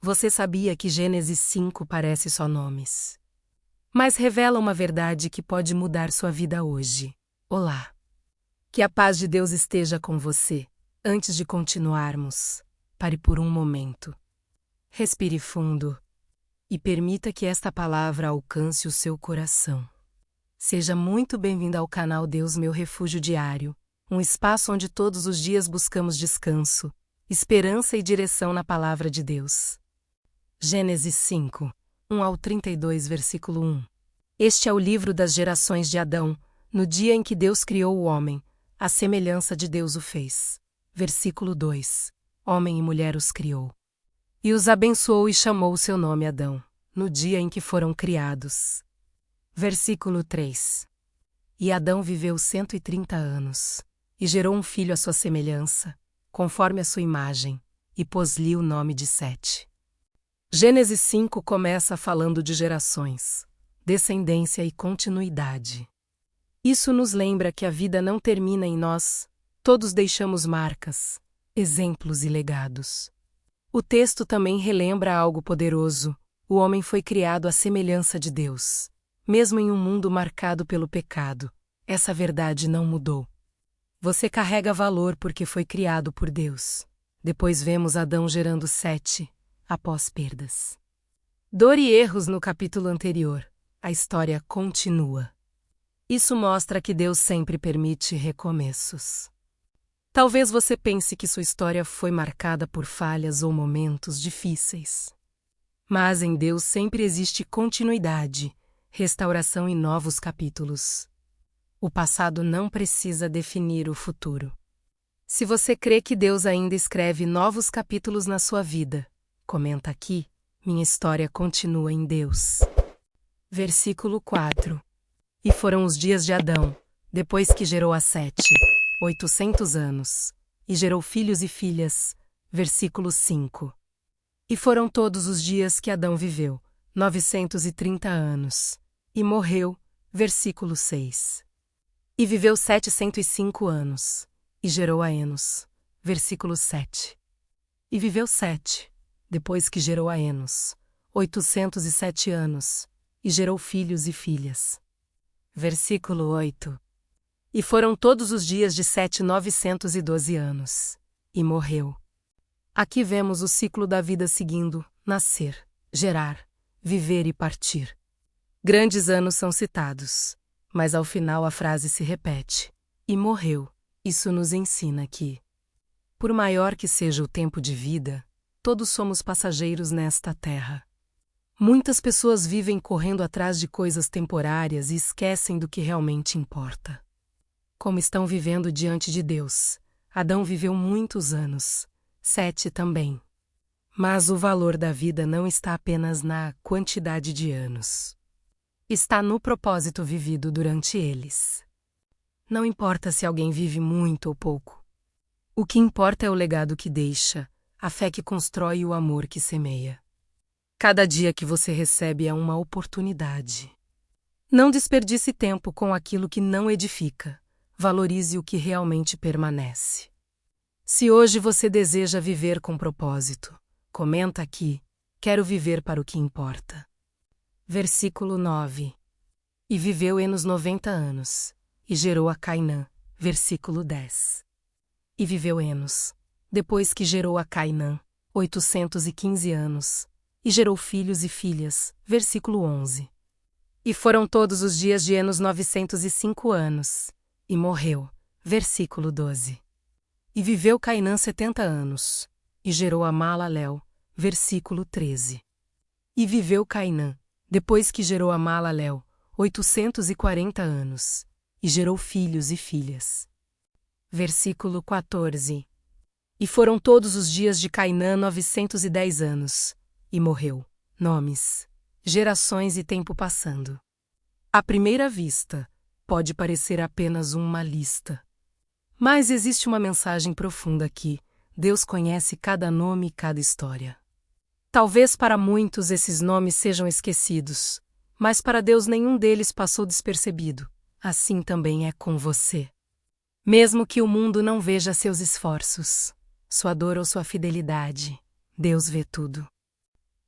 Você sabia que Gênesis 5 parece só nomes? Mas revela uma verdade que pode mudar sua vida hoje. Olá! Que a paz de Deus esteja com você. Antes de continuarmos, pare por um momento. Respire fundo e permita que esta palavra alcance o seu coração. Seja muito bem-vindo ao canal Deus Meu Refúgio Diário, um espaço onde todos os dias buscamos descanso, esperança e direção na palavra de Deus. Gênesis 5, 1 ao 32, versículo 1. Este é o livro das gerações de Adão, no dia em que Deus criou o homem, à semelhança de Deus o fez. Versículo 2. Homem e mulher os criou. E os abençoou e chamou o seu nome Adão, no dia em que foram criados. Versículo 3. E Adão viveu 130 anos, e gerou um filho à sua semelhança, conforme a sua imagem, e pôs-lhe o nome de Sete. Gênesis 5 começa falando de gerações, descendência e continuidade. Isso nos lembra que a vida não termina em nós, todos deixamos marcas, exemplos e legados. O texto também relembra algo poderoso: o homem foi criado à semelhança de Deus. Mesmo em um mundo marcado pelo pecado, essa verdade não mudou. Você carrega valor porque foi criado por Deus. Depois vemos Adão gerando Sete, após perdas. Dor e erros no capítulo anterior. A história continua. Isso mostra que Deus sempre permite recomeços. Talvez você pense que sua história foi marcada por falhas ou momentos difíceis. Mas em Deus sempre existe continuidade, restauração e novos capítulos. O passado não precisa definir o futuro. Se você crê que Deus ainda escreve novos capítulos na sua vida, comenta aqui: minha história continua em Deus. Versículo 4. E foram os dias de Adão, depois que gerou a Sete, 800 anos, e gerou filhos e filhas. Versículo 5. E foram todos os dias que Adão viveu, 930 anos, e morreu. Versículo 6. E viveu 705 anos, e gerou a Enos. Versículo 7. E viveu Sete, depois que gerou a Enos, 807 anos, e gerou filhos e filhas. Versículo 8. E foram todos os dias de Sete 912 anos, e morreu. Aqui vemos o ciclo da vida seguindo: nascer, gerar, viver e partir. Grandes anos são citados, mas ao final a frase se repete: e morreu. Isso nos ensina que, por maior que seja o tempo de vida, todos somos passageiros nesta terra. Muitas pessoas vivem correndo atrás de coisas temporárias e esquecem do que realmente importa. Como estão vivendo diante de Deus, Adão viveu muitos anos, Sete também. Mas o valor da vida não está apenas na quantidade de anos. Está no propósito vivido durante eles. Não importa se alguém vive muito ou pouco. O que importa é o legado que deixa, a fé que constrói e o amor que semeia. Cada dia que você recebe é uma oportunidade. Não desperdice tempo com aquilo que não edifica. Valorize o que realmente permanece. Se hoje você deseja viver com propósito, comenta aqui: quero viver para o que importa. Versículo 9. E viveu Enos 90 anos, e gerou a Cainã. Versículo 10. E viveu Enos, depois que gerou a Cainã, 815 anos, e gerou filhos e filhas. Versículo 11. E foram todos os dias de Enos 905 anos, e morreu. Versículo 12. E viveu Cainã 70 anos, e gerou a Maalalel. Versículo 13. E viveu Cainã, depois que gerou a Maalalel, 840 anos, e gerou filhos e filhas. Versículo 14. E foram todos os dias de Cainã 910 anos, e morreu. Nomes, gerações e tempo passando. À primeira vista, pode parecer apenas uma lista. Mas existe uma mensagem profunda aqui: Deus conhece cada nome e cada história. Talvez para muitos esses nomes sejam esquecidos, mas para Deus nenhum deles passou despercebido. Assim também é com você. Mesmo que o mundo não veja seus esforços, sua dor ou sua fidelidade, Deus vê tudo.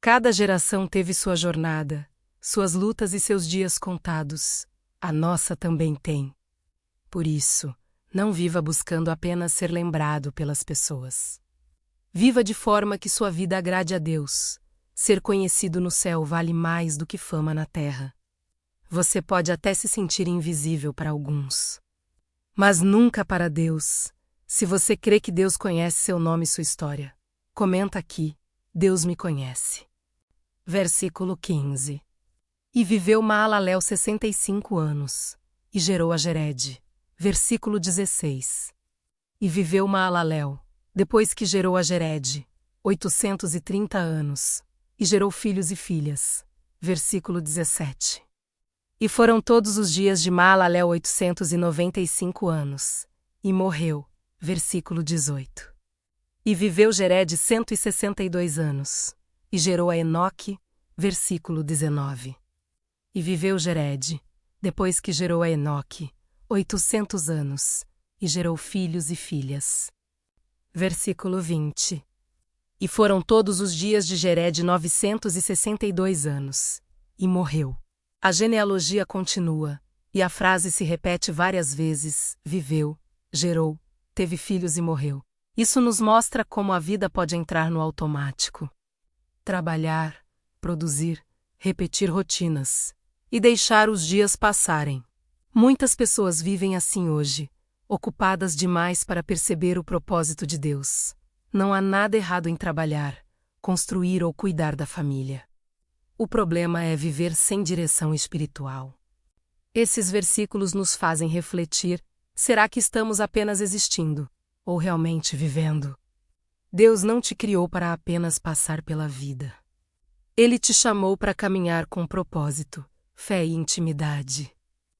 Cada geração teve sua jornada, suas lutas e seus dias contados. A nossa também tem. Por isso, não viva buscando apenas ser lembrado pelas pessoas. Viva de forma que sua vida agrade a Deus. Ser conhecido no céu vale mais do que fama na terra. Você pode até se sentir invisível para alguns, mas nunca para Deus. Se você crê que Deus conhece seu nome e sua história, comenta aqui: Deus me conhece. Versículo 15. E viveu Maalalel 65 anos, e gerou a Jered. Versículo 16. E viveu Maalalel, depois que gerou a Jered, 830 anos, e gerou filhos e filhas. Versículo 17. E foram todos os dias de Maalalel 895 anos, e morreu. Versículo 18. E viveu Jered 162 anos, e gerou a Enoque. Versículo 19. E viveu Jered, depois que gerou a Enoque, 800 anos, e gerou filhos e filhas. Versículo 20. E foram todos os dias de Jered 962 anos, e morreu. A genealogia continua, e a frase se repete várias vezes: viveu, gerou, teve filhos e morreu. Isso nos mostra como a vida pode entrar no automático. Trabalhar, produzir, repetir rotinas, e deixar os dias passarem. Muitas pessoas vivem assim hoje, ocupadas demais para perceber o propósito de Deus. Não há nada errado em trabalhar, construir ou cuidar da família. O problema é viver sem direção espiritual. Esses versículos nos fazem refletir: será que estamos apenas existindo, ou realmente vivendo? Deus não te criou para apenas passar pela vida. Ele te chamou para caminhar com propósito, fé e intimidade.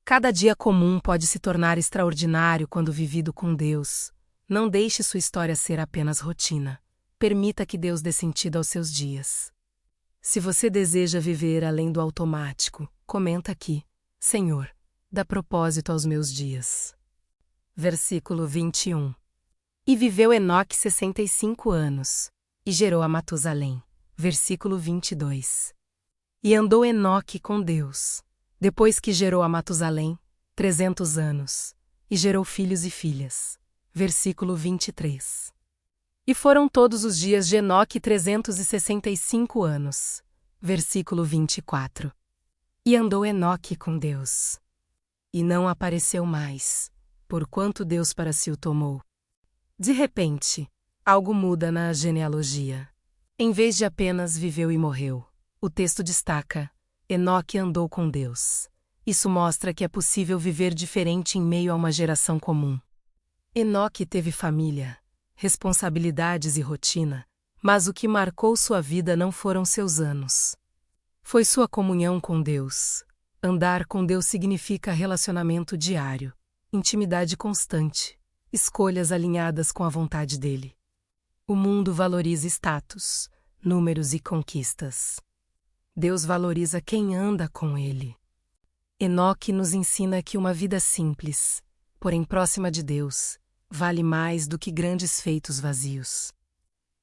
Cada dia comum pode se tornar extraordinário quando vivido com Deus. Não deixe sua história ser apenas rotina. Permita que Deus dê sentido aos seus dias. Se você deseja viver além do automático, comenta aqui: Senhor, dá propósito aos meus dias. Versículo 21. E viveu Enoque 65 anos, e gerou a Matusalém. Versículo 22. E andou Enoque com Deus, depois que gerou a Matusalém, 300 anos, e gerou filhos e filhas. Versículo 23. E foram todos os dias de Enoque 365 anos. Versículo 24. E andou Enoque com Deus, e não apareceu mais, porquanto Deus para si o tomou. De repente, algo muda na genealogia. Em vez de apenas viveu e morreu, o texto destaca: Enoque andou com Deus. Isso mostra que é possível viver diferente em meio a uma geração comum. Enoque teve família, responsabilidades e rotina, mas o que marcou sua vida não foram seus anos. Foi sua comunhão com Deus. Andar com Deus significa relacionamento diário, intimidade constante, escolhas alinhadas com a vontade dele. O mundo valoriza status, números e conquistas. Deus valoriza quem anda com ele. Enoque nos ensina que uma vida simples, porém próxima de Deus, vale mais do que grandes feitos vazios.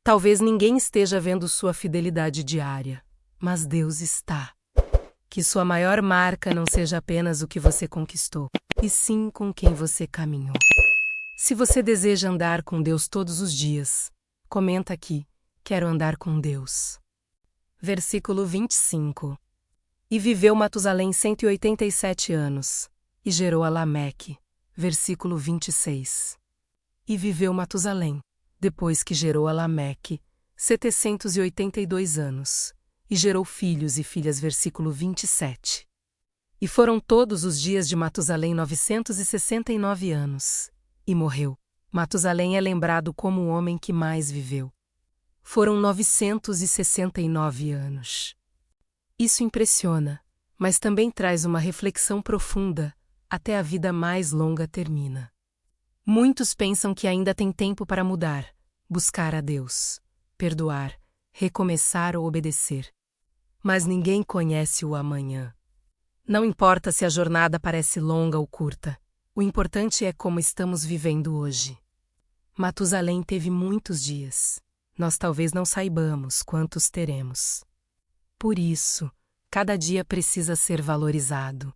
Talvez ninguém esteja vendo sua fidelidade diária, mas Deus está. Que sua maior marca não seja apenas o que você conquistou, e sim com quem você caminhou. Se você deseja andar com Deus todos os dias, comenta aqui: quero andar com Deus. Versículo 25. E viveu Matusalém 187 anos, e gerou a Lameque. Versículo 26. E viveu Matusalém, depois que gerou a Lameque, 782 anos, e gerou filhos e filhas. Versículo 27. E foram todos os dias de Matusalém 969 anos, e morreu. Matusalém é lembrado como o homem que mais viveu. Foram 969 anos. Isso impressiona, mas também traz uma reflexão profunda: até a vida mais longa termina. Muitos pensam que ainda tem tempo para mudar, buscar a Deus, perdoar, recomeçar ou obedecer. Mas ninguém conhece o amanhã. Não importa se a jornada parece longa ou curta, o importante é como estamos vivendo hoje. Matusalém teve muitos dias. Nós talvez não saibamos quantos teremos. Por isso, cada dia precisa ser valorizado.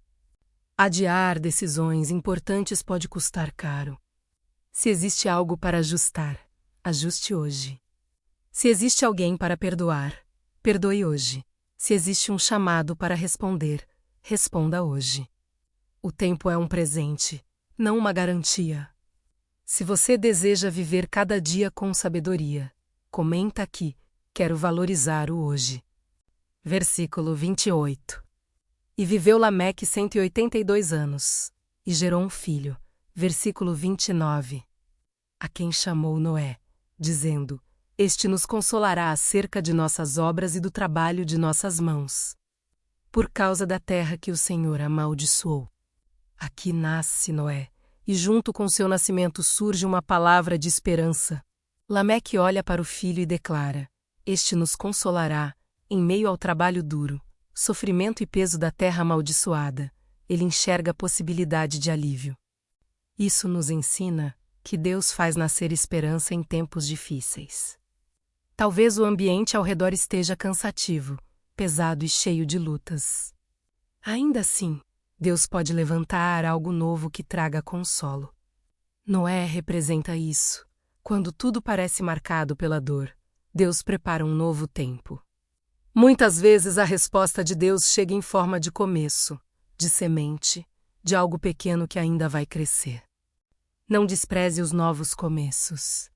Adiar decisões importantes pode custar caro. Se existe algo para ajustar, ajuste hoje. Se existe alguém para perdoar, perdoe hoje. Se existe um chamado para responder, responda hoje. O tempo é um presente, não uma garantia. Se você deseja viver cada dia com sabedoria, comenta aqui, quero valorizar o hoje. Versículo 28. E viveu Lameque 182 anos, e gerou um filho. Versículo 29. A quem chamou Noé, dizendo: Este nos consolará acerca de nossas obras e do trabalho de nossas mãos, por causa da terra que o Senhor amaldiçoou. Aqui nasce Noé, e junto com seu nascimento surge uma palavra de esperança. Lameque olha para o filho e declara: Este nos consolará, em meio ao trabalho duro, sofrimento e peso da terra amaldiçoada. Ele enxerga a possibilidade de alívio. Isso nos ensina que Deus faz nascer esperança em tempos difíceis. Talvez o ambiente ao redor esteja cansativo, pesado e cheio de lutas. Ainda assim, Deus pode levantar algo novo que traga consolo. Noé representa isso. Quando tudo parece marcado pela dor, Deus prepara um novo tempo. Muitas vezes a resposta de Deus chega em forma de começo, de semente, de algo pequeno que ainda vai crescer. Não despreze os novos começos.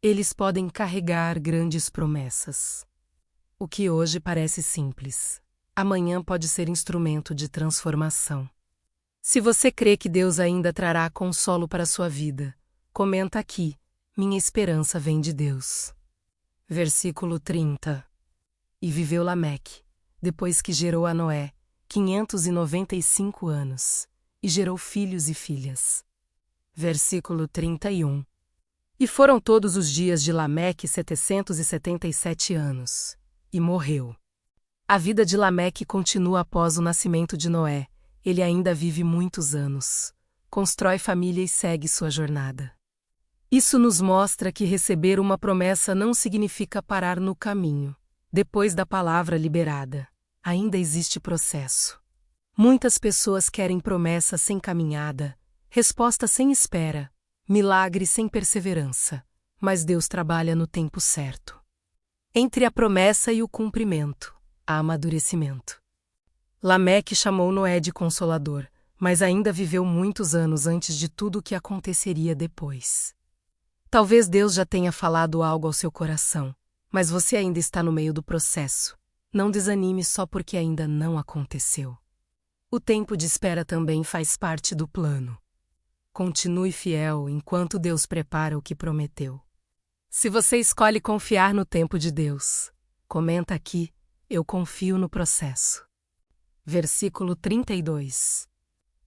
Eles podem carregar grandes promessas. O que hoje parece simples, amanhã pode ser instrumento de transformação. Se você crê que Deus ainda trará consolo para a sua vida, comenta aqui: minha esperança vem de Deus. Versículo 30. E viveu Lameque, depois que gerou a Noé, 595 anos, e gerou filhos e filhas. Versículo 31. E foram todos os dias de Lameque 777 anos, e morreu. A vida de Lameque continua após o nascimento de Noé. Ele ainda vive muitos anos, constrói família e segue sua jornada. Isso nos mostra que receber uma promessa não significa parar no caminho. Depois da palavra liberada, ainda existe processo. Muitas pessoas querem promessa sem caminhada, resposta sem espera, milagre sem perseverança, mas Deus trabalha no tempo certo. Entre a promessa e o cumprimento, há amadurecimento. Lameque chamou Noé de consolador, mas ainda viveu muitos anos antes de tudo o que aconteceria depois. Talvez Deus já tenha falado algo ao seu coração, mas você ainda está no meio do processo. Não desanime só porque ainda não aconteceu. O tempo de espera também faz parte do plano. Continue fiel enquanto Deus prepara o que prometeu. Se você escolhe confiar no tempo de Deus, comenta aqui: eu confio no processo. Versículo 32.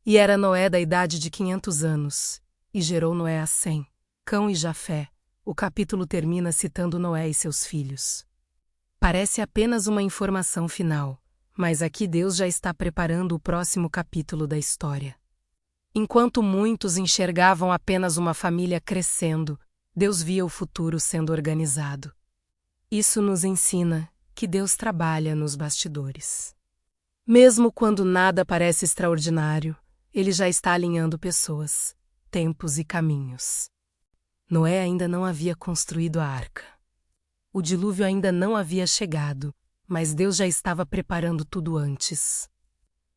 E era Noé da idade de 500 anos, e gerou Noé a Sem, Cão e Jafé. O capítulo termina citando Noé e seus filhos. Parece apenas uma informação final, mas aqui Deus já está preparando o próximo capítulo da história. Enquanto muitos enxergavam apenas uma família crescendo, Deus via o futuro sendo organizado. Isso nos ensina que Deus trabalha nos bastidores. Mesmo quando nada parece extraordinário, Ele já está alinhando pessoas, tempos e caminhos. Noé ainda não havia construído a arca. O dilúvio ainda não havia chegado, mas Deus já estava preparando tudo antes.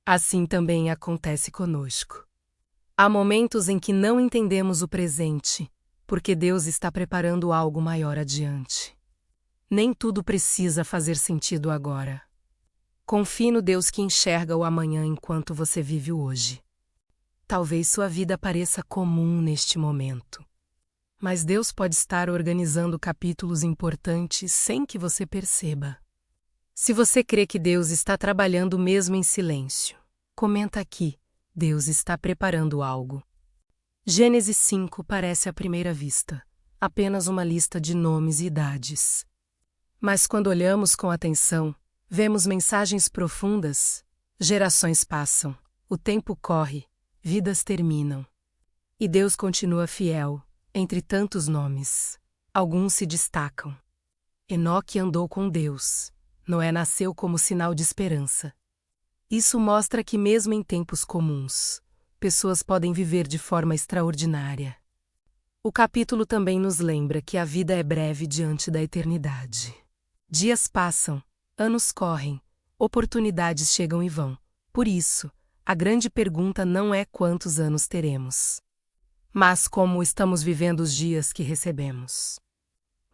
Assim também acontece conosco. Há momentos em que não entendemos o presente, porque Deus está preparando algo maior adiante. Nem tudo precisa fazer sentido agora. Confie no Deus que enxerga o amanhã enquanto você vive o hoje. Talvez sua vida pareça comum neste momento, mas Deus pode estar organizando capítulos importantes sem que você perceba. Se você crê que Deus está trabalhando mesmo em silêncio, comenta aqui: Deus está preparando algo. Gênesis 5 parece à primeira vista apenas uma lista de nomes e idades. Mas quando olhamos com atenção, vemos mensagens profundas. Gerações passam, o tempo corre, vidas terminam. E Deus continua fiel. Entre tantos nomes, alguns se destacam. Enoque andou com Deus. Noé nasceu como sinal de esperança. Isso mostra que mesmo em tempos comuns, pessoas podem viver de forma extraordinária. O capítulo também nos lembra que a vida é breve diante da eternidade. Dias passam, anos correm, oportunidades chegam e vão. Por isso, a grande pergunta não é quantos anos teremos, mas como estamos vivendo os dias que recebemos.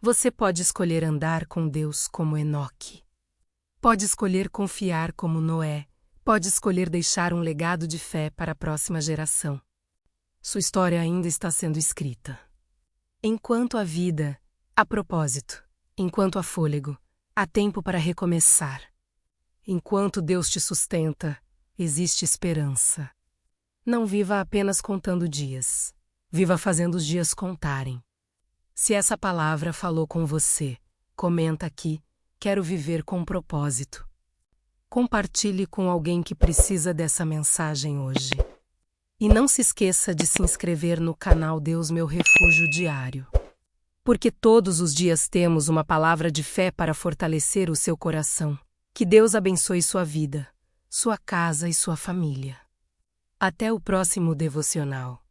Você pode escolher andar com Deus como Enoque. Pode escolher confiar como Noé. Pode escolher deixar um legado de fé para a próxima geração. Sua história ainda está sendo escrita. Enquanto há vida, há propósito. Enquanto há fôlego, há tempo para recomeçar. Enquanto Deus te sustenta, existe esperança. Não viva apenas contando dias. Viva fazendo os dias contarem. Se essa palavra falou com você, comenta aqui: quero viver com propósito. Compartilhe com alguém que precisa dessa mensagem hoje. E não se esqueça de se inscrever no canal Deus Meu Refúgio Diário. Porque todos os dias temos uma palavra de fé para fortalecer o seu coração. Que Deus abençoe sua vida, sua casa e sua família. Até o próximo devocional.